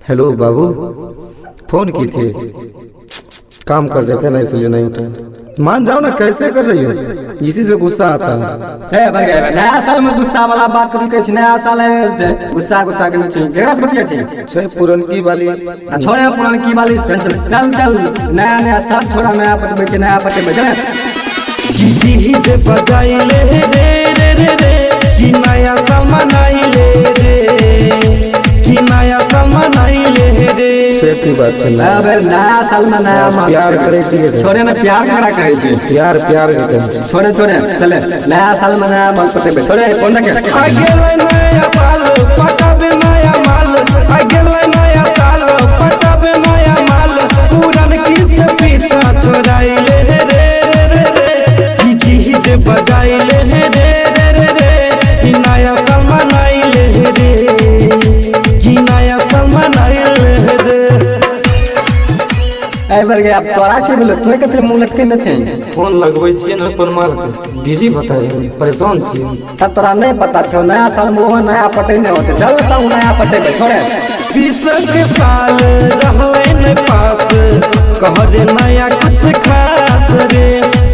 Hello बाबू, phone की थी, काम कर रहे थे ना इसलिए नहीं उठा। मान जाओ ना, कैसे कर रही हो? इसी से गुस्सा आता है। नया साल में गुस्सा वाला बात कर के नया साल है, गुस्सा गुस्सा के नहीं जेरा से बतिया छै पुरनकी वाली छोड़े, पुरनकी वाली स्पेशल चल चल नया नया साल छोड़ा, नया पट बेचे, नया पटे बेचे डीजे बजाइले रे रे रे रे कि नया साल मनाइले रे, कि नया साल मनाइले रे। सेफ्टी बात है ना, अबे नया साल में नया प्यार करे छी, छोड़े में प्यार करा करे छी, प्यार प्यार के छोड़े छोड़े चले नया साल में नया माल पटे बे छोड़े कौन के आगे नया साल पटाबे नया माल, आगे नया साल पटाबे नया माल, पुरान की से पीछा छोड़ाइले रे रे रे रे कि डीजे बजाइले रे रे रे रे कि नया साल मनाइले रे, कि नया साल मनाइले रे। ए बर गया, अब तोरा के बोले तोय कते मुंह लटके न छै? फोन लगबै छियै ना पर माल के बिजी बता रहे, परेशान छियै। तब तोरा नहीं पता छो नया साल में वो नया पटे नहीं होते, चल ता नया पटे बे छोड़े 20 के साल रहले न पास, कह रे नया कुछ खास रे,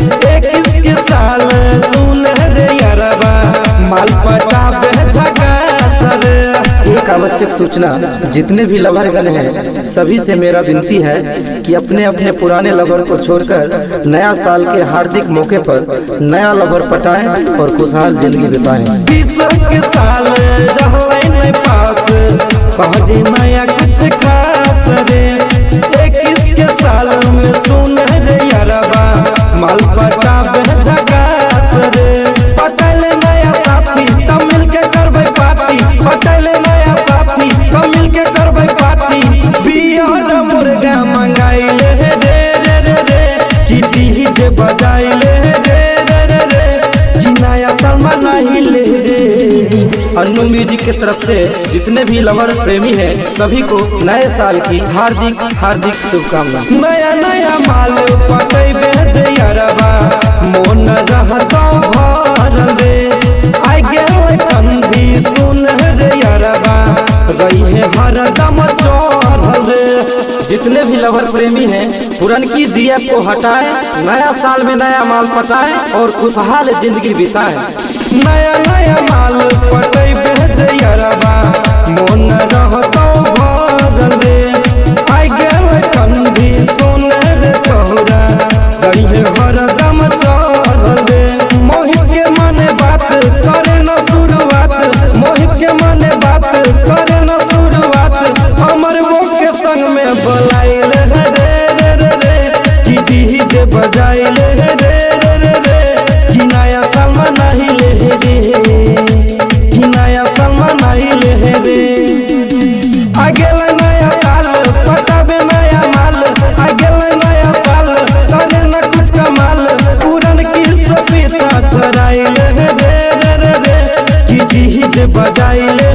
21 के साल सुन रे यारबा माल पटाबे झकास रे। एक आवश्यक सूचना, जितने भी लवर्सगण हैं सभी से मेरा विनती है कि अपने अपने पुराने लवर को छोड़कर नया साल के हार्दिक मौके पर नया लवर पटाएं और खुशहाल जिंदगी बिताएं। 20 के साल रहले न पास, कह रे नया कुछ खास रे, 21 के साल में सुन रे यारबा माल पटाबे झकास रे। पटाइले नया साथी तब मिलके करबै पार्टी, पटाइले नया साथी तब मिलके करबै पार्टी, बियर मुर्गा मंगाइले रे रे रे रे कि डीजे बजाइले रे रे रे रे कि नया साल मनाइले रे। अन्नू म्यूजिक की तरफ से जितने भी लवर प्रेमी हैं सभी को नए साल की हार्दिक हार्दिक शुभकामनाएं। नया नया माल पटैबे जे यारबा मोन रहतौ भरल रे, आइ गेल ठंडी सुन रे यारबा रही हरदम चढ़ल रे। जितने भी लवर प्रेमी हैं पुरनकी जीएफ को हटाएं, नया साल में नया माल पटाएं और खुशहाल जिंदगी बिताएं। नया नया माल पटैबे जे यारबा मोन रहतौ भरल रे, आइ गेल ठंडी सुन रे छोरा रही हरदम चढ़ल रे। मोहित के मने बात करे न शुरुआत, मोहित के मने बात करे न शुरुआत, हमर वो के संग में बुलाइले रे रे रे रे कि डीजे बजाइले रे रे रे रे कि नया साल मनाइले रे, कि नया साल मनाइले रे। आगे नया साल पटाबे नया माल, आगे नया साल करे न कुछ कमाल, पुरान की से पीछा छोड़ाइले रे रे रे रे कि डीजे बजाइले